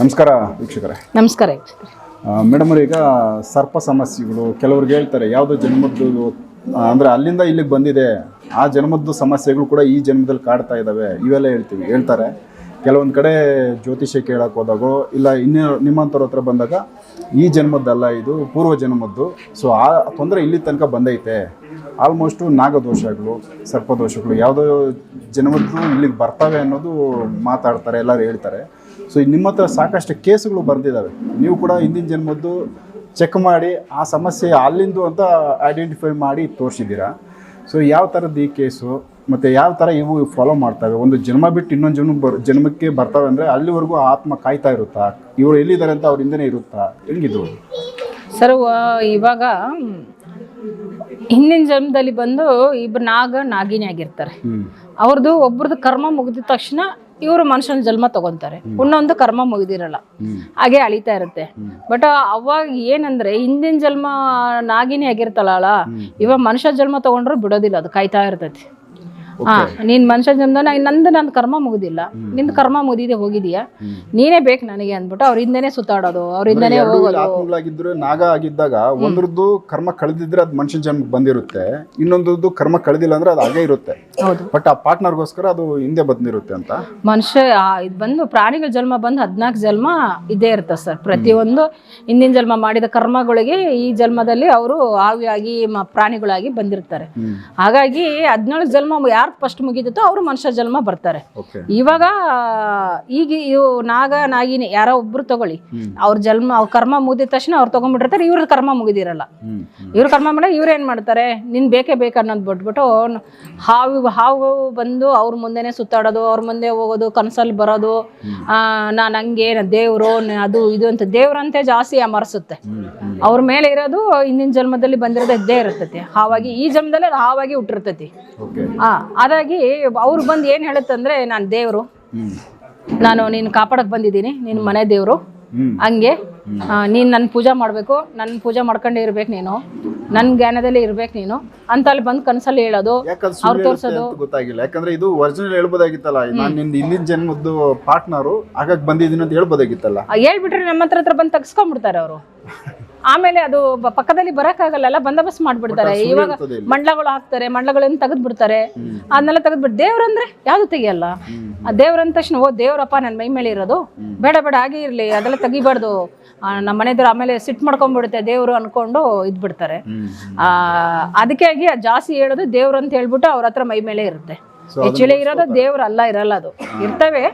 ನಮಸ್ಕಾರ ವೀಕ್ಷಕರೇ. ನಮಸ್ಕಾರ ಮೇಡಮ್ ಈಗ ಸರ್ಪ ಸಮಸ್ಯೆಗಳು ಕೆಲವ್ರಿಗೆ ಹೇಳ್ತಾರೆ ಯಾವುದೋ ಜನ್ಮದ್ದು ಅಂದರೆ ಅಲ್ಲಿಂದ ಇಲ್ಲಿಗೆ ಬಂದಿದೆ, ಆ ಜನ್ಮದ್ದು ಸಮಸ್ಯೆಗಳು ಕೂಡ ಈ ಜನ್ಮದಲ್ಲಿ ಕಾಡ್ತಾ ಇದ್ದಾವೆ ಇವೆಲ್ಲ ಹೇಳ್ತಾರೆ. ಕೆಲವೊಂದು ಕಡೆ ಜ್ಯೋತಿಷ್ಯ ಕೇಳಕ್ಕೆ ಹೋದಾಗೋ ಇಲ್ಲ ಇನ್ನೂ ನಿಮ್ಮಂಥವ್ರ ಹತ್ರ ಬಂದಾಗ ಈ ಜನ್ಮದ್ದಲ್ಲ, ಇದು ಪೂರ್ವ ಜನ್ಮದ್ದು, ಸೊ ಆ ತೊಂದರೆ ಇಲ್ಲಿ ತನಕ ಬಂದೈತೆ, ಆಲ್ಮೋಸ್ಟು ನಾಗದೋಷಗಳು ಸರ್ಪದೋಷಗಳು ಯಾವುದೋ ಜನ್ಮದ್ದು ಇಲ್ಲಿಗೆ ಬರ್ತವೆ ಅನ್ನೋದು ಮಾತಾಡ್ತಾರೆ, ಎಲ್ಲರೂ ಹೇಳ್ತಾರೆ. ಸೊ ನಿಮ್ಮ ಹತ್ರ ಸಾಕಷ್ಟು ಕೇಸುಗಳು ಬರೆದಿದ್ದಾವೆ, ನೀವು ಕೂಡ ಹಿಂದಿನ ಜನ್ಮದ್ದು ಚೆಕ್ ಮಾಡಿ ಆ ಸಮಸ್ಯೆ ಅಲ್ಲಿಂದು ಅಂತ ಐಡೆಂಟಿಫೈ ಮಾಡಿ ತೋರಿಸಿದ್ದೀರಾ. ಸೊ ಯಾವ ಥರದ್ದು ಈ ಕೇಸು ಮತ್ತು ಯಾವ ಥರ ಇವು ಫಾಲೋ ಮಾಡ್ತವೆ? ಒಂದು ಜನ್ಮ ಬಿಟ್ಟು ಇನ್ನೊಂದು ಜನ್ಮಕ್ಕೆ ಬರ್ತವೆ ಅಂದರೆ ಅಲ್ಲಿವರೆಗೂ ಆತ್ಮ ಕಾಯ್ತಾ ಇರುತ್ತಾ? ಇವರು ಎಲ್ಲಿದ್ದಾರೆ ಅಂತ ಅವ್ರ ಹಿಂದೆನೇ ಇರುತ್ತಾ? ಹೆಂಗಿದು ಸರ್? ಇವಾಗ ಹಿಂದಿನ ಜನ್ಮದಲ್ಲಿ ಬಂದು ಇಬ್ಬರು ನಾಗಿನಿ ಆಗಿರ್ತಾರೆ. ಅವ್ರದ್ದು ಒಬ್ರದ್ದು ಕರ್ಮ ಮುಗಿದ ತಕ್ಷಣ ಇವರು ಮನುಷ್ಯನ ಜನ್ಮ ತಗೊಂತಾರೆ, ಇನ್ನೊಂದು ಕರ್ಮ ಮುಗಿದಿರಲ್ಲ, ಹಾಗೆ ಅಳಿತಾ ಇರುತ್ತೆ. ಬಟ್ ಅವಾಗ ಏನಂದ್ರೆ ಹಿಂದಿನ ಜನ್ಮ ನಾಗಿನಿ ಆಗಿರ್ತಲ್ಲ, ಇವಾಗ ಮನುಷ್ಯ ಜನ್ಮ ತಗೊಂಡ್ರು ಬಿಡೋದಿಲ್ಲ, ಅದು ಕಾಯ್ತಾ ಇರ್ತೈತಿ. ನೀನ್ ಮನುಷ್ಯ ಜನ್ಮ ನಂದು ಕರ್ಮ ಮುಗುದಿಲ್ಲ, ನಿಂದು ಕರ್ಮ ಮುಗಿದಿದೆ ಹೋಗಿದೀಯಾ, ನೀನೇ ಬೇಕು ನನಗೆ ಅಂದ್ಬಿಟ್ಟು ಅವ್ರ ಹಿಂದೆನೆ ಸುತ್ತಾಡೋದು, ಅವ್ರ ಹಿಂದೆನೆ ಹೋಗೋದು. ನಾಗ ಆಗಿದ್ದಾಗ ಒಂದ್ರದ್ದು ಕರ್ಮ ಕಳೆದಿದ್ರೆ ಅದು ಮನುಷ್ಯ ಜನ್ಮಕ್ಕೆ ಬಂದಿರುತ್ತೆ, ಇನ್ನೊಂದು ಕರ್ಮ ಕಳೆದಿಲ್ಲ ಅಂದ್ರೆ ಅದು ಹಾಗೆ ಇರುತ್ತೆ. ಬಟ್ ಆ ಪಾರ್ಟ್ನರ್ಗೋಸ್ಕರ ಅದು ಹಿಂದೆ ಬಂದಿರುತ್ತೆ ಅಂತ. ಮನುಷ್ಯ ಇದು ಬಂದು ಪ್ರಾಣಿಗಳ ಜನ್ಮ ಬಂದು 14 ಜನ್ಮ ಇದೇ ಇರುತ್ತೆ ಸರ್. ಪ್ರತಿಯೊಂದು ಹಿಂದಿನ ಜನ್ಮ ಮಾಡಿದ ಕರ್ಮಗಳಿಗೆ ಈ ಜನ್ಮದಲ್ಲಿ ಅವರು ಆವಿಯಾಗಿ ಪ್ರಾಣಿಗಳಾಗಿ ಬಂದಿರ್ತಾರೆ. ಹಾಗಾಗಿ 14 ಜನ್ಮ ಯಾರು ಫಸ್ಟ್ ಮುಗಿದಿತ್ತೋ ಅವರು ಮನುಷ್ಯ ಜನ್ಮ ಬರ್ತಾರೆ. ಇವಾಗ ಈಗ ಇವು ನಾಗಿನಿ ಯಾರೋ ಒಬ್ರು ತಗೊಳ್ಳಿ, ಅವ್ರ ಅವ್ರ ಕರ್ಮ ಮುಗಿದ ತಕ್ಷಣ ಅವ್ರು ತಗೊಂಡ್ಬಿಟ್ಟಿರ್ತಾರೆ, ಇವ್ರ ಕರ್ಮ ಮುಗಿದಿರಲ್ಲ. ಇವ್ರ ಕರ್ಮ ಮಾಡಿದ್ರೆ ಇವ್ರು ಏನ್ ಮಾಡ್ತಾರೆ, ನಿನ್ ಬೇಕೇ ಅನ್ನೋದು ಬಿಟ್ಬಿಟ್ಟು ಹಾವು ಬಂದು ಅವ್ರ ಮುಂದೆನೆ ಸುತ್ತಾಡೋದು, ಅವ್ರ ಮುಂದೆ ಹೋಗೋದು, ಕನಸಲ್ಲಿ ಬರೋದು, ನಾನು ಹಂಗೆ ದೇವ್ರು ಅದು ಇದು ಅಂತ ದೇವ್ರಂತೆ ಜಾಸ್ತಿ ಅಮರ್ಸುತ್ತೆ. ಅವ್ರ ಮೇಲೆ ಇರೋದು ಹಿಂದಿನ ಜನ್ಮದಲ್ಲಿ ಬಂದಿರೋದು ಇದ್ದೇ ಇರ್ತೈತಿ. ಹಾವಾಗಿ ಈ ಜನ್ಮದಲ್ಲಿ ಅದು ಹಾವಾಗಿ ಹುಟ್ಟಿರ್ತೈತಿ. ಅದಾಗಿ ಅವ್ರು ಬಂದು ಏನು ಹೇಳುತ್ತಂದ್ರೆ, ನಾನು ದೇವರು, ನಾನು ನೀನು ಕಾಪಾಡಕ್ಕೆ ಬಂದಿದ್ದೀನಿ, ನಿನ್ನ ಮನೆ ದೇವರು, ಹಂಗೆ ನೀನು ನನ್ನ ಪೂಜೆ ಮಾಡಬೇಕು, ನನ್ನ ಪೂಜೆ ಮಾಡ್ಕೊಂಡೇ ಇರ್ಬೇಕು, ನೀನು ನನ್ನ ಜ್ಞಾನದಲ್ಲಿ ಇರ್ಬೇಕು ನೀನು ಅಂತ ಅಲ್ಲಿ ಬಂದು ಕನಸಲ್ಲಿ ಹೇಳೋದು, ಅವ್ರು ತೋರಿಸೋದು ಗೊತ್ತಾಗಿಲ್ಲ. ಯಾಕಂದ್ರೆ ಇದು ಒರಿಜಿನಲ್ ಹೇಳ್ಬೋದಾಗಿತ್ತಲ್ಲ, ನಾನು ನಿಂದು ಹಿಂದಿನ ಜನ್ಮದ್ದು ಪಾರ್ಟ್ನರು ಹಾಗಾಗಿ ಬಂದಿದ್ದೀನಿ ಅಂತ ಹೇಳ್ಬೋದಾಗಿತ್ತಲ್ಲ. ಹೇಳ್ಬಿಟ್ರೆ ನಮ್ಮ ಹತ್ರ ಬಂದು ತೆಗ್ಸ್ಕೊಂಡ್ಬಿಡ್ತಾರೆ ಅವರು. ಆಮೇಲೆ ಅದು ಪಕ್ಕದಲ್ಲಿ ಬರಕ್ಕಾಗಲ್ಲ, ಬಂದೋಬಸ್ತ್ ಮಾಡ್ಬಿಡ್ತಾರೆ. ಇವಾಗ ಮಂಡಲಗಳು ಹಾಕ್ತಾರೆ, ಮಂಡಲಗಳನ್ನ ತೆಗೆದು ಬಿಡ್ತಾರೆ, ಅದನ್ನೆಲ್ಲ ತೆಗೆದ್ಬಿಟ್ಟು ದೇವ್ರಂದ್ರೆ ಯಾವ್ದು ತೆಗಿಯಲ್ಲ. ಆ ದೇವ್ರಂದ ತಕ್ಷಣ ಓ ದೇವ್ರಪ್ಪ ನನ್ನ ಮೈ ಮೇಲೆ ಇರೋದು, ಬೇಡ ಹಾಗೆ ಇರ್ಲಿ, ಅದೆಲ್ಲ ತೆಗಿಬಾರ್ದು, ನಮ್ಮ ಮನೆದೇವ್ರು ಆಮೇಲೆ ಸಿಟ್ಟು ಮಾಡ್ಕೊಂಡ್ಬಿಡುತ್ತೆ ದೇವ್ರು ಅನ್ಕೊಂಡು ಇದ್ಬಿಡ್ತಾರೆ. ಅದಕ್ಕೆ ಆಗಿ ಜಾಸ್ತಿ ಹೇಳೋದು ದೇವ್ರು ಅಂತ ಹೇಳ್ಬಿಟ್ಟು ಅವ್ರ ಹತ್ರ ಮೈ ಮೇಲೆ ಇರುತ್ತೆ. ಆಕ್ಚುಲಿ ಇರೋದು ದೇವ್ರು ಇರಲ್ಲ, ಅದು ಇರ್ತವೆ.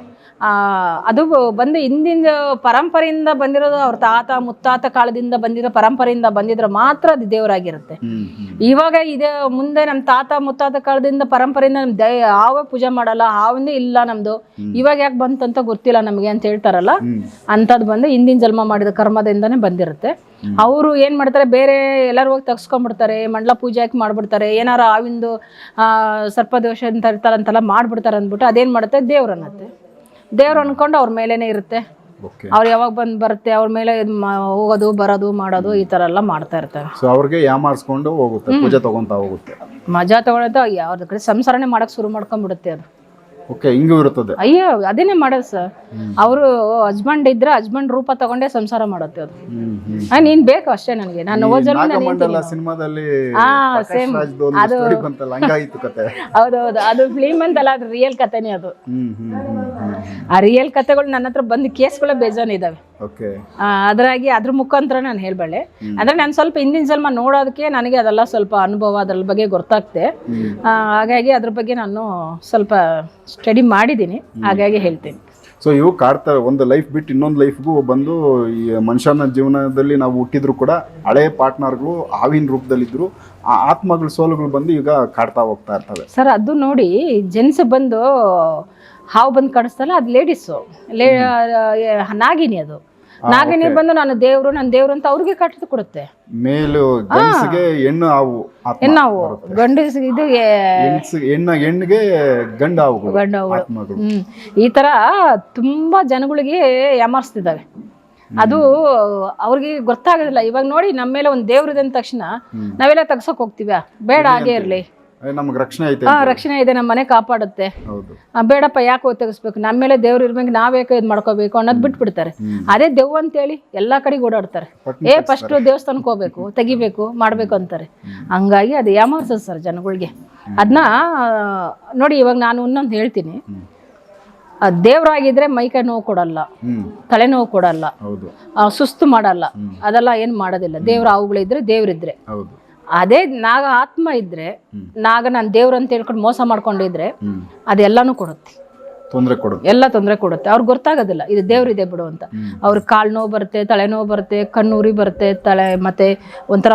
ಅದು ಬಂದು ಹಿಂದಿನ ಪರಂಪರೆಯಿಂದ ಬಂದಿರೋದು, ಅವ್ರ ತಾತ ಮುತ್ತಾತ ಕಾಲದಿಂದ ಬಂದಿರೋ ಪರಂಪರೆಯಿಂದ ಬಂದಿದ್ರೆ ಮಾತ್ರ ಅದು ದೇವರಾಗಿರುತ್ತೆ. ಇವಾಗ ಇದೆ ಮುಂದೆ ನಮ್ಮ ತಾತ ಮುತ್ತಾತ ಕಾಲದಿಂದ ಪರಂಪರೆಯಿಂದ ಹಾವ ಪೂಜೆ ಮಾಡಲ್ಲ, ಹಾವನ್ನೇ ಇಲ್ಲ ನಮ್ದು, ಇವಾಗ ಯಾಕೆ ಬಂತಂತ ಗೊತ್ತಿಲ್ಲ ನಮಗೆ ಅಂತ ಹೇಳ್ತಾರಲ್ಲ, ಅಂಥದ್ದು ಬಂದು ಹಿಂದಿನ ಜನ್ಮ ಮಾಡಿದ ಕರ್ಮದಿಂದಾನೇ ಬಂದಿರುತ್ತೆ. ಅವರು ಏನ್ ಮಾಡ್ತಾರೆ, ಬೇರೆ ಎಲ್ಲರೂ ಹೋಗಿ ತೆಗ್ಸ್ಕೊಂಡ್ಬಿಡ್ತಾರೆ, ಮಂಡಲ ಪೂಜೆ ಹಾಕಿ ಮಾಡ್ಬಿಡ್ತಾರೆ, ಏನಾರ ಹಾವಿಂದು ಸರ್ಪದೋಷ ಅಂತ ಇರ್ತಾರೆ ಅಂತೆಲ್ಲ ಮಾಡ್ಬಿಡ್ತಾರೆ ಅಂದ್ಬಿಟ್ಟು ಅದೇನ್ ಮಾಡುತ್ತೆ, ದೇವ್ರನ್ನತ್ತೆ. ದೇವ್ರು ಅನ್ಕೊಂಡು ಅವ್ರ ಮೇಲೇನೆ ಇರುತ್ತೆ. ಅವ್ರು ಯಾವಾಗ ಬರುತ್ತೆ ಅವ್ರ ಮೇಲೆ ಹೋಗೋದು ಬರೋದು ಮಾಡೋದು ಈ ತರ ಎಲ್ಲ ಮಾಡ್ತಾ ಇರ್ತಾರೆ. ಸೊ ಅವ್ರಿಗೆ ಯಾಮಾರಿಸ್ಕೊಂಡು ಹೋಗುತ್ತೆ, ಪೂಜೆ ತಗೊಂತಾ ಹೋಗುತ್ತೆ, ಮಜಾ ತಗೊಳ್ಳೋದು. ಯಾವ್ದ ಕಡೆ ಸಂಸಾರನೇ ಮಾಡಕ್ ಶುರು ಮಾಡ್ಕೊಂಡ್ಬಿಡುತ್ತೆ ಅದು. ಓಕೆ, ಹಿಂಗೂ ಇರುತ್ತದೆ. ಅಯ್ಯೋ ಅದೇನೆ ಮಾಡೋದು ಸರ್. ಅವರು ಹಸ್ಬೆಂಡ್ ಇದ್ರೆ ಹಸ್ಬೆಂಡ್ ರೂಪ ತಗೊಂಡೇ ಸಂಸಾರ ಮಾಡುತ್ತೆ ಅದು. ನೀನ್ ಬೇಕು ಅಷ್ಟೇ ನನಗೆ, ನಾನು ಸಿನಿಮಾದಲ್ಲಿ ಹೌದೌದು, ಅದು ಫಿಲ್ಮ್ ಅಂತಲ್ಲ, ಅದು ರಿಯಲ್ ಕಥೆನೇ. ಅದು ಆ ರಿಯಲ್ ಕಥೆಗಳು ನನ್ನ ಹತ್ರ ಬಂದು ಕೇಸ್ಗಳೇ ಬೇಜಾನ್ ಇದಾವೆ. ಅದ್ರಾಗಿ ಅದ್ರ ಮುಖಾಂತರ ನಾನು ಹೇಳ್ಬಲ್ಲೆ. ಅಂದ್ರೆ ನಾನು ಸ್ವಲ್ಪ ಹಿಂದಿನ ಜನ್ಮ ನೋಡೋದಕ್ಕೆ ನನಗೆ ಅದೆಲ್ಲ ಸ್ವಲ್ಪ ಅನುಭವ ಅದ್ರ ಬಗ್ಗೆ ಗೊತ್ತಾಗ್ತೆ. ಹಾಗಾಗಿ ಅದ್ರ ಬಗ್ಗೆ ನಾನು ಸ್ವಲ್ಪ ಸ್ಟಡಿ ಮಾಡಿದ್ದೀನಿ, ಹಾಗಾಗಿ ಹೇಳ್ತೀನಿ. ಸೊ ಇವು ಕಾಡ್ತಾರೆ, ಒಂದು ಲೈಫ್ ಬಿಟ್ಟು ಇನ್ನೊಂದು ಲೈಫ್ಗೂ ಬಂದು ಈ ಮನುಷ್ಯನ ಜೀವನದಲ್ಲಿ ನಾವು ಹುಟ್ಟಿದ್ರು ಕೂಡ ಹಳೆ ಪಾರ್ಟ್ನರ್ಗಳು ಹಾವಿನ ರೂಪದಲ್ಲಿದ್ರು, ಆ ಆತ್ಮಗಳ ಸೋಲುಗಳು ಬಂದು ಈಗ ಕಾಡ್ತಾ ಹೋಗ್ತಾ ಇರ್ತವೆ ಸರ್. ಅದು ನೋಡಿ ಜೆಂಟ್ಸ್ ಬಂದು ಹಾವು ಬಂದು ಕಾಣಿಸ್ತಲ್ಲ, ಅದು ಲೇಡೀಸು ನಾಗಿನಿ. ಅದು ನಾಗಿನಿ ಬಂದು ನಾನು ದೇವ್ರು ಅಂತ ಅವ್ರಿಗೆ ಕಟ್ಟದು ಕೊಡುತ್ತೆ. ಮೇಲು ಗಂಡಸಿಗೆ ಹೆಣ್ಣು ಹಾವು, ಗಂಡಸಿಗೆ ಇದು ಹೆಣ್ಣಿಗೆ ಗಂಡ ಹಾವುಗಳು. ಈ ತರ ತುಂಬಾ ಜನಗಳಿಗೆ ಯಾಮಾರಿಸ್ತಿದ್ದಾವೆ. ಅದು ಅವ್ರಿಗೆ ಗೊತ್ತಾಗೋದಿಲ್ಲ. ಇವಾಗ ನೋಡಿ ನಮ್ಮ ಮೇಲೆ ಒಂದು ದೇವ್ರಿದೆ ಅಂದ ತಕ್ಷಣ ನಾವೆಲ್ಲ ತೆಗ್ಸಕ್ ಹೋಗ್ತೀವ, ಬೇಡ ಹಾಗೆ ಇರ್ಲಿ, ನಮ್ಗೆ ರಕ್ಷಣೆ ಐತೆ. ರಕ್ಷಣೆ ಇದೆ, ನಮ್ಮ ಮನೆ ಕಾಪಾಡುತ್ತೆ. ಹೌದು. ಬೇಡಪ್ಪ ಯಾಕೆ ತೆಗಿಸ್ಬೇಕು, ನಮ್ಮ ಮೇಲೆ ದೇವ್ರು ಇರ್ಬೇಕು, ನಾವೇಕೆ ಇದು ಮಾಡ್ಕೋಬೇಕು ಅನ್ನೋದು ಬಿಟ್ಬಿಡ್ತಾರೆ. ಅದೇ ದೆವ್ವ ಅಂತೇಳಿ ಎಲ್ಲಾ ಕಡೆಗೆ ಓಡಾಡ್ತಾರೆ. ಫಸ್ಟ್ ದೇವಸ್ಥಾನಕ್ಕೆ ಹೋಗ್ಬೇಕು, ತೆಗಿಬೇಕು, ಮಾಡ್ಬೇಕು ಅಂತಾರೆ. ಹಂಗಾಗಿ ಅದು ಯಾಮಾರ್ಸೋದು ಸರ್ ಜನಗಳಿಗೆ. ಅದನ್ನ ನೋಡಿ, ಇವಾಗ ನಾನು ಇನ್ನೊಂದು ಹೇಳ್ತೀನಿ. ದೇವ್ರಾಗಿದ್ರೆ ಮೈಕೈ ನೋವು ಕೊಡಲ್ಲ, ತಲೆನೋವು ಕೊಡಲ್ಲ, ಸುಸ್ತು ಮಾಡಲ್ಲ, ಅದೆಲ್ಲ ಏನ್ ಮಾಡೋದಿಲ್ಲ. ದೇವ್ರ ಅವುಗಳಿದ್ರೆ ದೇವ್ರಿದ್ರೆ. ಅದೇ ನಾಗ ಆತ್ಮ ಇದ್ರೆ, ನಾಗ ನಾನು ದೇವ್ರು ಅಂತ ಹೇಳ್ಕೊಂಡು ಮೋಸ ಮಾಡ್ಕೊಂಡಿದ್ರೆ ಅದೆಲ್ಲಾನು ಕೊಡುತ್ತೆ, ಎಲ್ಲ ತೊಂದರೆ ಕೊಡುತ್ತೆ. ಅವ್ರಿಗೆ ಗೊತ್ತಾಗೋದಿಲ್ಲ ಇದು ದೇವ್ರಿದೆ ಬಿಡು ಅಂತ. ಅವ್ರಿಗೆ ಕಾಲು ನೋವು ಬರುತ್ತೆ, ತಲೆನೋವು ಬರುತ್ತೆ, ಕಣ್ಣೂರಿ ಬರುತ್ತೆ, ಮತ್ತೆ ಒಂಥರ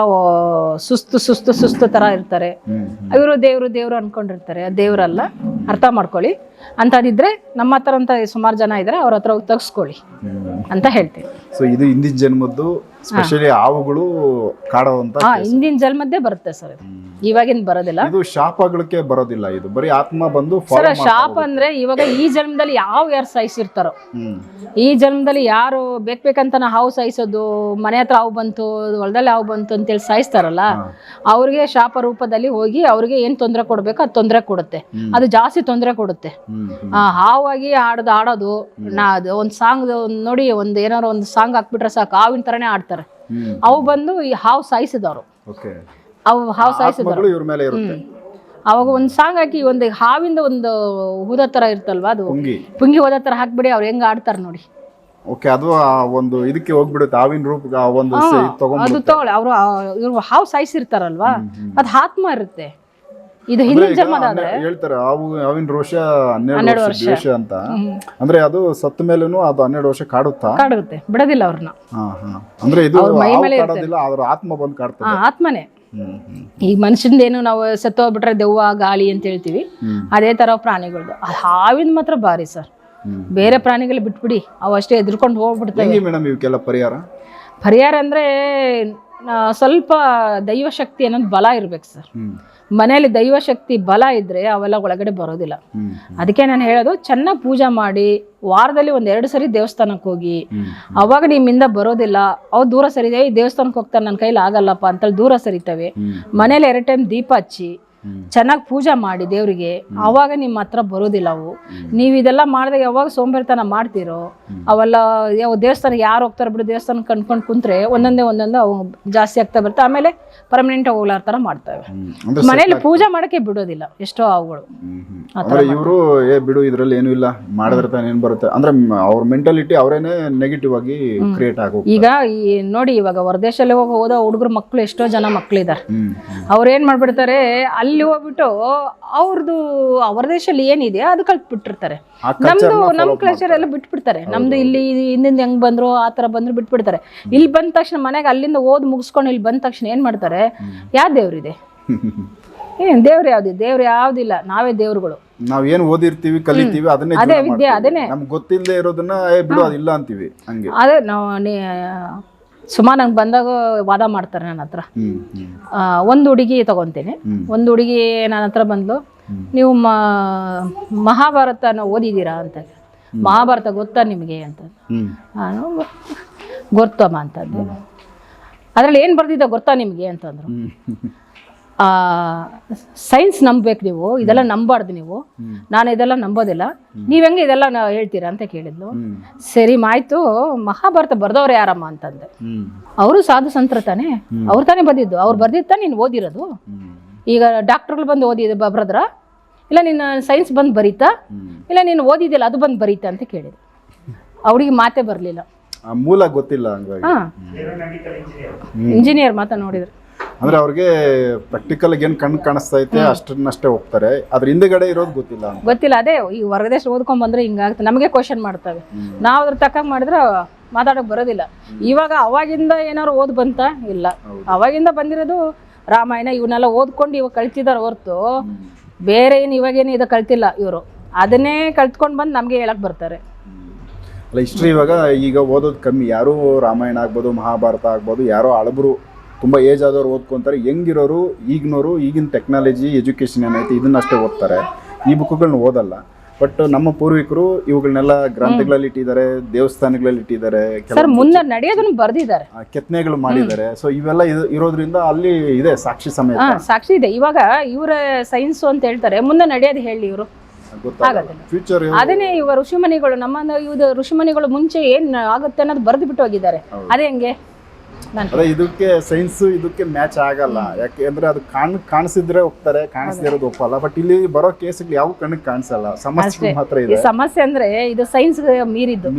ಸುಸ್ತು ತರ ಇರ್ತಾರೆ. ಇವರು ದೇವ್ರು ಅನ್ಕೊಂಡಿರ್ತಾರೆ. ದೇವ್ರಲ್ಲ, ಅರ್ಥ ಮಾಡ್ಕೊಳ್ಳಿ. ಅಂತದಿದ್ರೆ ನಮ್ಮ ಹತ್ರ ಅಂತ ಸುಮಾರು ಜನ ಇದ್ದಾರೆ, ಅವ್ರ ಹತ್ರ ಹೋಗಿ ತೆಗಿಸ್ಕೊಳ್ಳಿ ಅಂತ ಹೇಳ್ತೀನಿ. ಸೊ ಇದು ಹಿಂದಿನ ಜನ್ಮದ್ದು ಸ್ಪೆಷಲಿ ಹಾವುಗಳು ಕಾಡುವಂತ ಹಿಂದಿನ ಜನ್ಮದ್ದೇ ಬರುತ್ತೆ ಸರ್. ಇದು ಇವಾಗಿನ ಬರೋದಿಲ್ಲ. ಇದು ಶಾಪಗಳಿಗೆ ಬರೋದಿಲ್ಲ, ಇದು ಬರೀ ಆತ್ಮ ಬಂದು ಸರ್. ಶಾಪ ಅಂದ್ರೆ ಇವಾಗ ಈ ಜನ್ಮದಲ್ಲಿ ಯಾರು ಸಾಯಿಸಿರ್ತಾರೋ, ಈ ಜನ್ಮದಲ್ಲಿ ಯಾರು ಬೇಕಂತ ಹಾವು ಸಾಯಿಸೋದು, ಮನೆ ಹತ್ರ ಹಾವು ಬಂತು, ಹೊಲದಲ್ಲಿ ಹಾವು ಬಂತು ಅಂತೇಳಿ ಸಾಯಿಸ್ತಾರಲ್ಲ, ಅವ್ರಿಗೆ ಶಾಪ ರೂಪದಲ್ಲಿ ಹೋಗಿ ಅವ್ರಿಗೆ ಏನ್ ತೊಂದರೆ ಕೊಡ್ಬೇಕು ಅದು ತೊಂದರೆ ಕೊಡುತ್ತೆ. ಅದು ಜಾಸ್ತಿ ತೊಂದರೆ ಕೊಡುತ್ತೆ. ಹಾವಾಗಿ ಆಡೋದು ಒಂದ್ ಸಾಂಗ್ ನೋಡಿ, ಏನಾರು ಒಂದು ಸಾಂಗ್ ಹಾಕ್ಬಿಟ್ರೆ ಸಾಕು, ಹಾವಿನ ತರನೇ ಆಡ್ತಾರೆ. ಅವು ಬಂದು ಈ ಹಾವು ಸಾಯಿಸಿದವರು, ಹಾವು ಸಾಯಿಸಿದವರು. ಅವಾಗ ಒಂದ್ ಸಾಂಗ್ ಹಾಕಿ ಒಂದು ಹಾವಿಂದ ಒಂದು ಹೂದ ತರ ಇರ್ತಲ್ವಾ, ಅದು ಪುಂಗಿ ಹೋದ ತರ ಹಾಕ್ಬಿಡಿ, ಅವ್ರು ಹೆಂಗ್ ಆಡ್ತಾರ ನೋಡಿ. ಅದು ಒಂದು ಇದಕ್ಕೆ ಹೋಗ್ಬಿಡುತ್ತೆ, ಹಾವಿನ ರೂಪ ಅದು ತಗೊಳ್ಳಿ. ಅವರು ಇವ್ರು ಹಾವು ಸಾಯಿಸಿರ್ತಾರಲ್ವಾ, ಅದ್ ಆತ್ಮ ಇರುತ್ತೆ. ಇದು ಹಿಂದಿನ ಜನ್ಮದಾದ್ರೆ ಹೇಳ್ತಾರೆ ಹಾವಿನ ರೋಷ 12 ವರ್ಷ ಅಂತ. ಅಂದ್ರೆ ಅದು ಸತ್ತ ಮೇಲೂ ಅದು 12 ವರ್ಷ ಕಾಡುತ್ತೆ, ಬಿಡೋದಿಲ್ಲ ಅವ್ರನ್ನ. ಅಂದ್ರೆ ಇದು ಅವ್ರ ಆತ್ಮ ಬಂದು ಕಾಡ್ತದೆ. ಆತ್ಮನೇ. ಈ ಮನುಷ್ಯಂದೇನು ನಾವು ಸತ್ತೋಗ್ಬಿಟ್ರೆ ದೆವ್ವ ಗಾಳಿ ಅಂತ ಹೇಳ್ತೀವಿ, ಅದೇ ತರ ಪ್ರಾಣಿಗಳದ್ದು. ಹಾವಿನ ಮಾತ್ರ ಭಾರಿ ಸರ್. ಬೇರೆ ಪ್ರಾಣಿಗಳು ಬಿಟ್ಬಿಡಿ, ಅವು ಅಷ್ಟೇ ಎದ್ರುಕೊಂಡು ಹೋಗ್ಬಿಡ್ತವೆ. ಮೇಡಮ್ ಇವಕ್ಕೆಲ್ಲ ಪರಿಹಾರ ಅಂದ್ರೆ ಸ್ವಲ್ಪ ದೈವ ಶಕ್ತಿ ಅನ್ನೋದು ಬಲ ಇರ್ಬೇಕು ಸರ್. ಮನೆಯಲ್ಲಿ ದೈವ ಶಕ್ತಿ ಬಲ ಇದ್ರೆ ಅವೆಲ್ಲ ಒಳಗಡೆ ಬರೋದಿಲ್ಲ. ಅದಕ್ಕೆ ನಾನು ಹೇಳೋದು, ಚೆನ್ನಾಗಿ ಪೂಜೆ ಮಾಡಿ ವಾರದಲ್ಲಿ 1-2 ಸರಿ ದೇವಸ್ಥಾನಕ್ಕೆ ಹೋಗಿ, ಅವಾಗ ನಿಮ್ಮಿಂದ ಬರೋದಿಲ್ಲ. ಅವು ದೂರ ಸರಿದೆ, ಈ ದೇವಸ್ಥಾನಕ್ಕೆ ಹೋಗ್ತಾರೆ, ನನ್ನ ಕೈಲಿ ಆಗಲ್ಲಪ್ಪ ಅಂತೇಳಿ ದೂರ ಸರಿತವೆ. ಮನೇಲಿ 2 ಟೈಮ್ ದೀಪ ಹಚ್ಚಿ ಚೆನ್ನಾಗಿ ಪೂಜೆ ಮಾಡಿ ದೇವ್ರಿಗೆ, ಅವಾಗ ನಿಮ್ಮ ಹತ್ರ ಬರೋದಿಲ್ಲ ಅವು. ನೀವು ಇದೆಲ್ಲ ಮಾಡಿದಾಗ ಯಾವಾಗ ಸೋಂಬೇರಿತನ ಮಾಡ್ತೀರೋ, ಅವೆಲ್ಲ ಯಾವ ದೇವಸ್ಥಾನಕ್ಕೆ ಯಾರು ಹೋಗ್ತಾರೆ ಬಿಡು, ದೇವಸ್ಥಾನಕ್ಕೆ ಕಂಡ್ಕೊಂಡು ಕುಂತ್ರೆ ಒಂದೊಂದೇ ಅವು ಜಾಸ್ತಿ ಆಗ್ತಾ ಬರುತ್ತೆ. ಆಮೇಲೆ ಪರ್ಮನೆಂಟ್ ಹೋಗ್ಲಾರ ತರ ಮಾಡ್ತವೆ. ಮನೇಲಿ ಪೂಜೆ ಮಾಡಕ್ಕೆ ಬಿಡೋದಿಲ್ಲ ಎಷ್ಟೋ ಅವುಗಳು. ಇವರು ಬಿಡು ಇದ್ರಲ್ಲಿ ಏನು ಇಲ್ಲ ಮಾಡಿದ್ರೆ ಏನ್ ಬರುತ್ತೆ ಅಂದ್ರೆ ಅವ್ರ ಮೆಂಟಾಲಿಟಿ ಅವರೇನೆ ನೆಗೆಟಿವ್ ಆಗಿ ಕ್ರಿಯೇಟ್ ಆಗೋ. ಈಗ ನೋಡಿ, ಇವಾಗ ಹೊರದೇಶಲ್ಲಿ ಹೋದ ಹುಡುಗರು ಮಕ್ಕಳು ಎಷ್ಟೋ ಜನ ಮಕ್ಕಳಿದ್ದಾರೆ. ಅವ್ರು ಏನ್ ಮಾಡ್ಬಿಡ್ತಾರೆ, ಅಲ್ಲಿ ಹೋಗ್ಬಿಟ್ಟು ಅವ್ರದ್ದು ಅವರ ದೇಶದಲ್ಲಿ ಏನಿದೆ ಅದು ಕಲ್ತ್ಬಿಟ್ಟಿರ್ತಾರೆ. ನಮ್ ಕಲ್ಚರ್ ಎಲ್ಲ ಬಿಟ್ಬಿಡ್ತಾರೆ. ನಮ್ದು ಇಲ್ಲಿ ಹಿಂದಿಂದ ಹೆಂಗ್ ಬಂದ್ರು ಆ ತರ ಬಂದ್ರು ಬಿಟ್ಬಿಡ್ತಾರೆ. ಇಲ್ಲಿ ಬಂದ ತಕ್ಷಣ ಮನೆಗೆ ಅಲ್ಲಿಂದ ಓದ್ ಮುಗಿಸ್ಕೊಂಡು ಇಲ್ಲಿ ಬಂದ ತಕ್ಷಣ ಏನ್ ಮಾಡ್ತಾರೆ, ಯಾವ ದೇವ್ರಿದೆ, ದೇವ್ರು ಯಾವ್ದಿದೆ, ದೇವ್ರು ಯಾವ್ದಿಲ್ಲ, ನಾವೇ ದೇವ್ರುಗಳು. ನಾವ್ ಏನ್ ಓದಿರ್ತೀವಿ ಕಲಿತೀವಿ ಅದನ್ನೇ, ಅದೇ ವಿದ್ಯೆ, ಅದನ್ನೇ ನಮ್ಗೆ ಗೊತ್ತಿಲ್ಲದೆ ಇರೋದನ್ನ ಬಿಡು ಅದಿಲ್ಲ ಅಂತೀವಿ. ಹಂಗೆ ಅದೇ ನಾವು ಸುಮಾರು ನಂಗೆ ಬಂದಾಗ ವಾದ ಮಾಡ್ತಾರೆ ನನ್ನ ಹತ್ರ. ಒಂದು ಹುಡುಗಿ ತಗೊಂತೀನಿ, ಒಂದು ಹುಡುಗಿ ನನ್ನ ಹತ್ರ ಬಂದ್ಲು, ನೀವು ಮಹಾಭಾರತನ ಓದಿದ್ದೀರಾ ಅಂತ. ಮಹಾಭಾರತ ಗೊತ್ತಾ ನಿಮಗೆ ಅಂತ. ನಾನು ಗೊತ್ತಮ್ಮ ಅಂತಂದೆ. ಅದ್ರಲ್ಲಿ ಏನು ಬರ್ದಿದ್ದ ಗೊತ್ತಾ ನಿಮಗೆ ಅಂತಂದ್ರು. ಸೈನ್ಸ್ ನಂಬಬೇಕು ನೀವು, ಇದೆಲ್ಲ ನಂಬಾರ್ದು ನೀವು. ನಾನು ಇದೆಲ್ಲ ನಂಬೋದಿಲ್ಲ, ನೀವ್ ಹೆಂಗೆ ಇದೆಲ್ಲ ಹೇಳ್ತೀರಾ ಅಂತ ಕೇಳಿದ್ಲು. ಸರಿ ಆಯ್ತು, ಮಹಾಭಾರತ ಬರ್ದವ್ರು ಯಾರಮ್ಮ ಅಂತಂದೆ. ಅವರು ಸಾಧು ಸಂತರ ತಾನೆ, ಅವ್ರು ತಾನೇ ಬಂದಿದ್ದು, ಅವ್ರು ಬರ್ದಿದ್ದ ನೀನು ಓದಿರೋದು. ಈಗ ಡಾಕ್ಟರ್ಗಳು ಬಂದು ಓದಿದ ಬರ್ದ್ರ, ಇಲ್ಲ ನೀನು ಸೈನ್ಸ್ ಬಂದು ಬರೀತಾ, ಇಲ್ಲ ನೀನು ಓದಿದಿಲ್ಲ ಅದು ಬಂದು ಬರೀತಾ ಅಂತ ಕೇಳಿದೆ. ಅವಳಿಗೆ ಮಾತೇ ಬರಲಿಲ್ಲ, ಮೂಲ ಗೊತ್ತಿಲ್ಲ. ಇಂಜಿನಿಯರ್ ಮಾತಾ ನೋಡಿದ್ರು ಅಂದ್ರೆ ಅವ್ರಿಗೆ ಪ್ರಾಕ್ಟಿಕಲ್ ಏನ್ ಕಣ್ ಕಾಣಿಸ್ತಾ ಐತೆ ಅಷ್ಟನ್ನಷ್ಟೇ ಹೋಗ್ತಾರೆ, ಅದ್ರ ಹಿಂದೆಗಡೆ ಇರೋದು ಗೊತ್ತಿಲ್ಲ. ಅದೇ ಈ ಹೊರದೇಶ ಓದ್ಕೊಂಡ್ ಬಂದ್ರೆ ಹಿಂಗಾಗುತ್ತೆ, ನಮಗೆ ಕ್ವಶನ್ ಮಾಡ್ತವೆ. ನಾವ್ ಅದ್ರ ತಕ್ಕ ಮಾಡಿದ್ರೆ ಮಾತಾಡಕ್ ಬರೋದಿಲ್ಲ. ಇವಾಗ ಅವಾಗಿಂದ ಏನಾದ್ರು ಓದ್ ಬಂತ ಇಲ್ಲ, ಅವಾಗಿಂದ ಬಂದಿರೋದು ರಾಮಾಯಣ ಇವನ್ನೆಲ್ಲ ಓದ್ಕೊಂಡು ಇವಾಗ ಕಳ್ತಿದಾರ ಹೊರ್ತು ಬೇರೆ ಏನು ಇವಾಗೇನು ಇದು ಕಳ್ತಿಲ್ಲ. ಇವರು ಅದನ್ನೇ ಕಲ್ತ್ಕೊಂಡ್ ಬಂದು ನಮ್ಗೆ ಹೇಳಕ್ ಬರ್ತಾರೆ. ಅಲ್ಲ, ಹಿಸ್ಟ್ರಿ ಇವಾಗ ಈಗ ಓದೋದು ಕಮ್ಮಿ. ಯಾರು ರಾಮಾಯಣ ಆಗ್ಬೋದು, ಮಹಾಭಾರತ ಆಗ್ಬೋದು, ಯಾರೋ ಹಳಬರು ತುಂಬ ಏಜ್ ಆದವ್ರು ಓದ್ಕೊಂತಾರೆ. ಹೆಂಗಿರೋರು ಈಗಿನವರು ಈಗಿನ ಟೆಕ್ನಾಲಜಿ ಎಜುಕೇಷನ್ ಏನೈತೆ ಇದನ್ನಷ್ಟೇ ಓದ್ತಾರೆ, ಈ ಬುಕ್ಗಳನ್ನ ಓದಲ್ಲ. ಬಟ್ ನಮ್ಮ ಪೂರ್ವಿಕರು ಇವುಗಳನ್ನೆಲ್ಲ ಗ್ರಂಥಗಳಲ್ಲಿ ಇಟ್ಟಿದ್ದಾರೆ, ದೇವಸ್ಥಾನಗಳಲ್ಲಿ ಇಟ್ಟಿದ್ದಾರೆ, ಸರ್ ಮುಂದೆ ನಡೆಯೋದನ್ನು ಬರ್ದಿದ್ದಾರೆ, ಕೆತ್ತನೆಗಳು ಮಾಡಿದ್ದಾರೆ. ಸೊ ಇವೆಲ್ಲ ಇರೋದ್ರಿಂದ ಅಲ್ಲಿ ಇದೆ ಸಾಕ್ಷಿ ಸಮೇತ. ಸಾಕ್ಷಿ ಇದೆ. ಇವಾಗ ಇವರ ಸೈನ್ಸ್ ಅಂತ ಹೇಳ್ತಾರೆ, ಮುಂದೆ ನಡೆಯೋದು ಹೇಳಿ ಇವರು ಗೊತ್ತಾಗಲ್ಲ ಫ್ಯೂಚರ್. ಅದನ್ನೇ ಇವ ಋಷಿಮನಿಗಳು ನಮ್ಮ ಇವ್ದು ಋಷಿಮನಿಗಳು ಮುಂಚೆ ಏನ್ ಆಗುತ್ತೆ ಅನ್ನೋದು ಬರೆದು ಬಿಟ್ಟು ಹೋಗಿದ್ದಾರೆ. ಅದೇ ಹೆಂಗೆ ಅದೇ ಇದಕ್ಕೆ ಸೈನ್ಸ್ ಇದಕ್ಕೆ ಮ್ಯಾಚ್ ಆಗಲ್ಲ. ಯಾಕೆ ಅಂದ್ರೆ ಅದು ಕಾಣಿಸಿದ್ರೆ ಹೋಗ್ತಾರೆ, ಕಾಣಿಸದೇ ಇರೋದು ಒಪ್ಪಲ್ಲ. ಬಟ್ ಇಲ್ಲಿ ಬರೋ ಕೇಸ್ಗಳು ಯಾವ ಕಣ್ಣಿಗೆ ಕಾಣಿಸಲ್ಲ, ಸಮಸ್ಯೆ ಮಾತ್ರ ಇದೆ. ಸಮಸ್ಯೆ ಅಂದ್ರೆ ಇದು ಸೈನ್ಸ್ ಮೀರಿದ್ದು.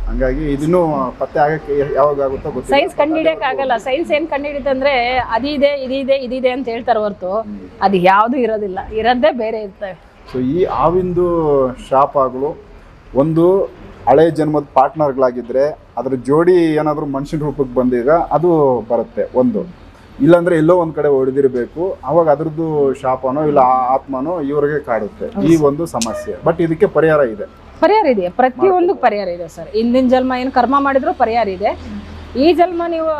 ಹಂಗಾಗಿ ಇದನ್ನು ಪತ್ತೆ ಆಗಕ್ಕೆ ಯಾವಾಗ ಆಗುತ್ತೋ ಗೊತ್ತಿಲ್ಲ. ಸೈನ್ಸ್ ಕಂಡುಹಿಡಿಯಕ್ ಆಗಲ್ಲ. ಸೈನ್ಸ್ ಏನ್ ಕಂಡುಹಿಡಿತಂದ್ರೆ ಅದಿದೆ ಇದಿದೆ ಅಂತ ಹೇಳ್ತಾರೆ ಹೊರತು ಅದು ಯಾವ್ದು ಇರೋದಿಲ್ಲ, ಇರೋದೇ ಬೇರೆ ಇರ್ತವೆ. ಸೊ ಈ ಹಾವಿಂದು ಶಾಪಗಳು ಒಂದು ಹಳೆ ಜನ್ಮದ ಪಾರ್ಟ್ನರ್ಗಳಾಗಿದ್ರೆ ಅದ್ರ ಜೋಡಿ ಏನಾದರೂ ಮನುಷ್ಯನ ರೂಪಕ್ಕೆ ಬಂದಿಗ ಅದು ಬರುತ್ತೆ ಒಂದು. ಇಲ್ಲಾಂದ್ರೆ ಎಲ್ಲೋ ಒಂದ್ ಕಡೆ ಹೊಡೆದಿರಬೇಕು, ಅವಾಗ ಅದ್ರದ್ದು ಶಾಪನೋ ಇಲ್ಲ ಆತ್ಮನೋ ಇವ್ರಿಗೆ ಕಾಡುತ್ತೆ. ಈ ಒಂದು ಸಮಸ್ಯೆ. ಬಟ್ ಇದಕ್ಕೆ ಪರಿಹಾರ ಇದೆ. ಪರಿಹಾರ ಇದೆ, ಪ್ರತಿಯೊಂದು ಪರಿಹಾರ ಇದೆ ಸರ್. ಹಿಂದಿನ ಜನ್ಮ ಏನು ಕರ್ಮ ಮಾಡಿದ್ರು ಪರಿಹಾರ ಇದೆ, ಈ ಜನ್ಮ ನೀವು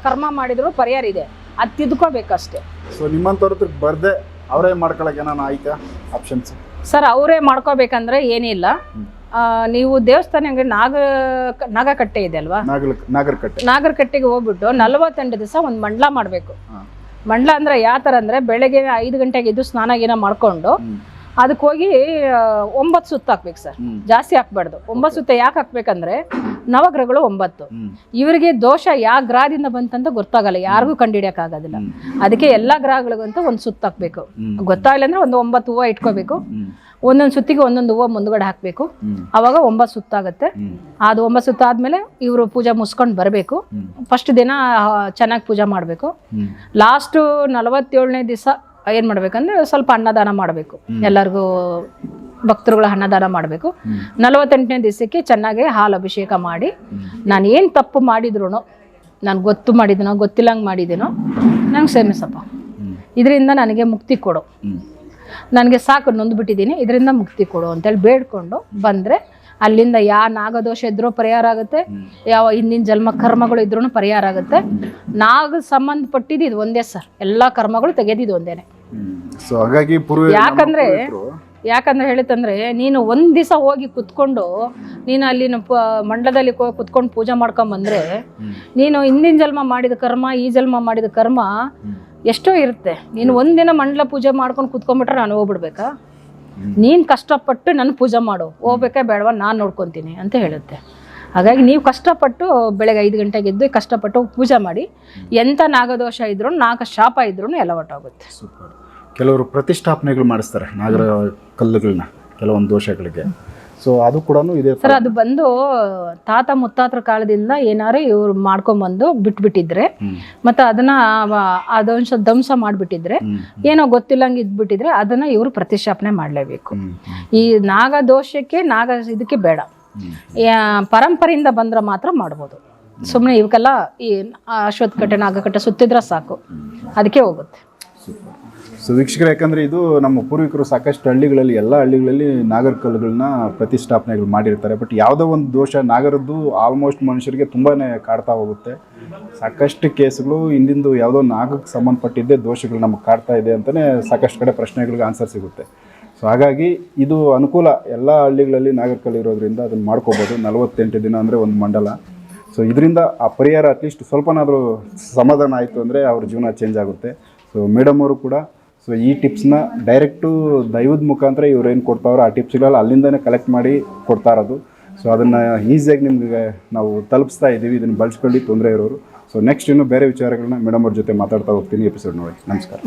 ಕರ್ಮ ಮಾಡಿದ್ರು ಪರಿಹಾರ ಇದೆ. ಅದು ತಿದ್ಕೋಬೇಕಷ್ಟೇ. ಸೊ ನಿಮ್ಮಂಥವ್ರ ಹತ್ರ ಬರ್ದೆ ಅವರೇ ಮಾಡ್ಕೊಳಕ್ಕೆ ಏನಾನ ಆಯ್ತಾ ಆಪ್ಷನ್ಸ್? ಸರ್ ಅವರೇ ಮಾಡ್ಕೋಬೇಕಂದ್ರೆ ಏನಿಲ್ಲ, ನೀವು ದೇವಸ್ಥಾನಕ್ಕೆ ನಾಗಕಟ್ಟೆ ಇದೆ ಅಲ್ವಾ, ನಾಗರಕಟ್ಟೆಗೆ ಹೋಗ್ಬಿಟ್ಟು 48 ದಿವಸ ಒಂದು ಮಂಡಲ ಮಾಡಬೇಕು. ಮಂಡಲ ಅಂದ್ರೆ ಯಾವ ಥರ ಅಂದ್ರೆ ಬೆಳಗ್ಗೆ 5 ಗಂಟೆಗೆ ಎದ್ದು ಸ್ನಾನ ಗೀನ ಮಾಡ್ಕೊಂಡು ಅದಕ್ಕೆ ಹೋಗಿ 9 ಸುತ್ತ ಹಾಕ್ಬೇಕು ಸರ್, ಜಾಸ್ತಿ ಹಾಕ್ಬಾರ್ದು. 9 ಸುತ್ತ ಯಾಕೆ ಹಾಕ್ಬೇಕಂದ್ರೆ ನವಗ್ರಹಗಳು 9, ಇವರಿಗೆ ದೋಷ ಯಾವ ಗ್ರಹದಿಂದ ಬಂತಂತ ಗೊತ್ತಾಗಲ್ಲ, ಯಾರಿಗೂ ಕಂಡುಹಿಡಿಯಕ್ ಆಗೋದಿಲ್ಲ. ಅದಕ್ಕೆ ಎಲ್ಲಾ ಗ್ರಹಗಳಿಗಂತೂ ಒಂದು ಸುತ್ತ ಹಾಕ್ಬೇಕು. ಗೊತ್ತಾಗಲ್ಲ ಅಂದ್ರೆ ಒಂದು 9 ಹೂವು ಇಟ್ಕೋಬೇಕು, ಒಂದೊಂದು ಸುತ್ತಿಗೆ ಒಂದೊಂದು ಹೂವು ಮುಂದ್ಗಡೆ ಹಾಕ್ಬೇಕು. ಅವಾಗ 9 ಸುತ್ತಾಗುತ್ತೆ. ಅದು 9 ಸುತ್ತ ಆದ್ಮೇಲೆ ಇವರು ಪೂಜೆ ಮುಗಿಸ್ಕೊಂಡು ಬರಬೇಕು. ಫಸ್ಟ್ ದಿನ ಚೆನ್ನಾಗಿ ಪೂಜೆ ಮಾಡಬೇಕು. ಲಾಸ್ಟ್ 47ನೇ ದಿವಸ ಏನ್ ಮಾಡ್ಬೇಕಂದ್ರೆ ಸ್ವಲ್ಪ ಅನ್ನದಾನ ಮಾಡಬೇಕು, ಎಲ್ಲರಿಗೂ ಭಕ್ತರುಗಳ ಅನ್ನದಾನ ಮಾಡಬೇಕು. 48ನೇ ದಿವಸಕ್ಕೆ ಚೆನ್ನಾಗಿ ಹಾಲು ಅಭಿಷೇಕ ಮಾಡಿ, ನಾನು ಏನು ತಪ್ಪು ಮಾಡಿದ್ರು, ನಾನು ಗೊತ್ತು ಮಾಡಿದ್ದೀನೋ ಗೊತ್ತಿಲ್ಲಂಗೆ ಮಾಡಿದ್ದೀನೋ ನಂಗೆ ಕ್ಷಮಿಸಪ್ಪ, ಇದರಿಂದ ನನಗೆ ಮುಕ್ತಿ ಕೊಡು, ನನಗೆ ಸಾಕು ನೊಂದ್ಬಿಟ್ಟಿದ್ದೀನಿ, ಇದರಿಂದ ಮುಕ್ತಿ ಕೊಡು ಅಂತೇಳಿ ಬೇಡ್ಕೊಂಡು ಬಂದರೆ ಅಲ್ಲಿಂದ ಯಾವ ನಾಗದೋಷ ಇದ್ರೂ ಪರಿಹಾರ ಆಗುತ್ತೆ, ಯಾವ ಹಿಂದಿನ ಜನ್ಮ ಕರ್ಮಗಳು ಇದ್ರೂ ಪರಿಹಾರ ಆಗುತ್ತೆ. ನಾಗ ಸಂಬಂಧಪಟ್ಟಿದ್ದು ಇದು ಒಂದೇ ಸರ್, ಎಲ್ಲ ಕರ್ಮಗಳು ತೆಗೆದಿದ್ದು ಒಂದೇನೆ. ಸೊ ಹಾಗಾಗಿ ಯಾಕಂದ್ರೆ ಹೇಳಿತಂದ್ರೆ ನೀನು ಒಂದ್ ದಿವಸ ಹೋಗಿ ಕುತ್ಕೊಂಡು ನೀನು ಅಲ್ಲಿನ ಮಂಡಲದಲ್ಲಿ ಕುತ್ಕೊಂಡು ಪೂಜೆ ಮಾಡ್ಕೊಂಬಂದ್ರೆ ನೀನು ಹಿಂದಿನ ಜನ್ಮ ಮಾಡಿದ ಕರ್ಮ ಈ ಜನ್ಮ ಮಾಡಿದ ಕರ್ಮ ಎಷ್ಟೋ ಇರುತ್ತೆ. ನೀನು ಒಂದಿನ ಮಂಡಲ ಪೂಜೆ ಮಾಡ್ಕೊಂಡು ಕುತ್ಕೊಂಡ್ಬಿಟ್ರೆ ನಾನು ಹೋಗ್ಬಿಡ್ಬೇಕಾ? ನೀನು ಕಷ್ಟಪಟ್ಟು ನನ್ನ ಪೂಜೆ ಮಾಡು, ಹೋಗ್ಬೇಕಾ ಬೇಡವಾ ನಾನು ನೋಡ್ಕೊತೀನಿ ಅಂತ ಹೇಳುತ್ತೆ. ಹಾಗಾಗಿ ನೀವು ಕಷ್ಟಪಟ್ಟು ಬೆಳಗ್ಗೆ 5 ಗಂಟೆಗೆ ಎದ್ದು ಕಷ್ಟಪಟ್ಟು ಪೂಜೆ ಮಾಡಿ, ಎಂಥ ನಾಗದೋಷ ಇದ್ರೂ ಶಾಪ ಇದ್ರೂ ಎಲ್ಲ ಒಟ್ಟಾಗುತ್ತೆ. ಸೂಪರ್. ಕೆಲವರು ಪ್ರತಿಷ್ಠಾಪನೆಗಳು ಮಾಡಿಸ್ತಾರೆ ನಾಗರ ಕಲ್ಲುಗಳನ್ನ ಕೆಲವೊಂದು ದೋಷಗಳಿಗೆ. ಸೊ ಅದು ಕೂಡ ಇದೆ ಸರ್. ಅದು ಬಂದು ತಾತ ಮುತ್ತಾತರ ಕಾಲದಿಂದ ಏನಾರು ಇವ್ರು ಮಾಡ್ಕೊಂಬಂದು ಬಿಟ್ಬಿಟ್ಟಿದ್ರೆ ಮತ್ತೆ ಅದೊಂದು ಧ್ವಂಸ ಮಾಡಿಬಿಟ್ಟಿದ್ರೆ ಏನೋ ಗೊತ್ತಿಲ್ಲಂಗೆ ಇದ್ಬಿಟ್ಟಿದ್ರೆ ಅದನ್ನ ಇವರು ಪ್ರತಿಷ್ಠಾಪನೆ ಮಾಡಲೇಬೇಕು. ಈ ನಾಗ ದೋಷಕ್ಕೆ ಇದಕ್ಕೆ ಬೇಡ, ಪರಂಪರೆಯಿಂದ ಬಂದ್ರೆ ಮಾತ್ರ ಮಾಡ್ಬೋದು. ಸುಮ್ಮನೆ ಇವಕ್ಕೆಲ್ಲ ಈ ಅಶ್ವತ್ಥಕಟ್ಟೆ ನಾಗಕಟ್ಟೆ ಸುತ್ತಿದ್ರೆ ಸಾಕು, ಅದಕ್ಕೆ ಹೋಗುತ್ತೆ. ಸೊ ವೀಕ್ಷಕರು, ಯಾಕಂದರೆ ಇದು ನಮ್ಮ ಪೂರ್ವಿಕರು ಸಾಕಷ್ಟು ಹಳ್ಳಿಗಳಲ್ಲಿ, ಎಲ್ಲ ಹಳ್ಳಿಗಳಲ್ಲಿ ನಾಗರ ಕಲ್ಲುಗಳನ್ನ ಪ್ರತಿಷ್ಠಾಪನೆಗಳು ಮಾಡಿರ್ತಾರೆ. ಬಟ್ ಯಾವುದೋ ಒಂದು ದೋಷ ನಾಗರದ್ದು ಆಲ್ಮೋಸ್ಟ್ ಮನುಷ್ಯರಿಗೆ ತುಂಬಾ ಕಾಡ್ತಾ ಹೋಗುತ್ತೆ. ಸಾಕಷ್ಟು ಕೇಸ್ಗಳು ಹಿಂದಿಂದು ಯಾವುದೋ ನಾಗಕ್ಕೆ ಸಂಬಂಧಪಟ್ಟಿದ್ದೇ ದೋಷಗಳು ನಮಗೆ ಕಾಡ್ತಾ ಇದೆ ಅಂತಲೇ ಸಾಕಷ್ಟು ಕಡೆ ಪ್ರಶ್ನೆಗಳಿಗೆ ಆನ್ಸರ್ ಸಿಗುತ್ತೆ. ಸೊ ಹಾಗಾಗಿ ಇದು ಅನುಕೂಲ, ಎಲ್ಲ ಹಳ್ಳಿಗಳಲ್ಲಿ ನಾಗರ ಕಲ್ಲು ಇರೋದ್ರಿಂದ ಅದನ್ನು ಮಾಡ್ಕೋಬೋದು. 48 ದಿನ ಅಂದರೆ ಒಂದು ಮಂಡಲ. ಸೊ ಇದರಿಂದ ಆ ಪರಿಹಾರ ಅಟ್ಲೀಸ್ಟ್ ಸ್ವಲ್ಪನಾದರೂ ಸಮಾಧಾನ ಆಯಿತು ಅಂದರೆ ಅವ್ರ ಜೀವನ ಚೇಂಜ್ ಆಗುತ್ತೆ. ಸೊ ಮೇಡಮ್ ಅವರು ಕೂಡ ಸೊ ಈ ಟಿಪ್ಸ್ನ ಡೈರೆಕ್ಟು ದೈವದ ಮುಖಾಂತರ ಇವ್ರು ಏನು ಕೊಡ್ತಾವ್ರೋ ಆ ಟಿಪ್ಸ್ಗಳೆಲ್ಲ ಅಲ್ಲಿಂದನೇ ಕಲೆಕ್ಟ್ ಮಾಡಿ ಕೊಡ್ತಾ ಇರೋದು. ಸೊ ಅದನ್ನು ಈಸಿಯಾಗಿ ನಿಮಗೆ ನಾವು ತಲುಪಿಸ್ತಾ ಇದ್ದೀವಿ. ಇದನ್ನು ಬಳಸ್ಕೊಳ್ಳಿ ತೊಂದರೆ ಇರೋರು. ಸೊ ನೆಕ್ಸ್ಟ್ ಇನ್ನೂ ಬೇರೆ ವಿಚಾರಗಳನ್ನ ಮೇಡಮ್ ಅವ್ರ ಜೊತೆ ಮಾತಾಡ್ತಾ ಹೋಗ್ತೀನಿ ಎಪಿಸೋಡ್ ನೋಡಿ. ನಮಸ್ಕಾರ.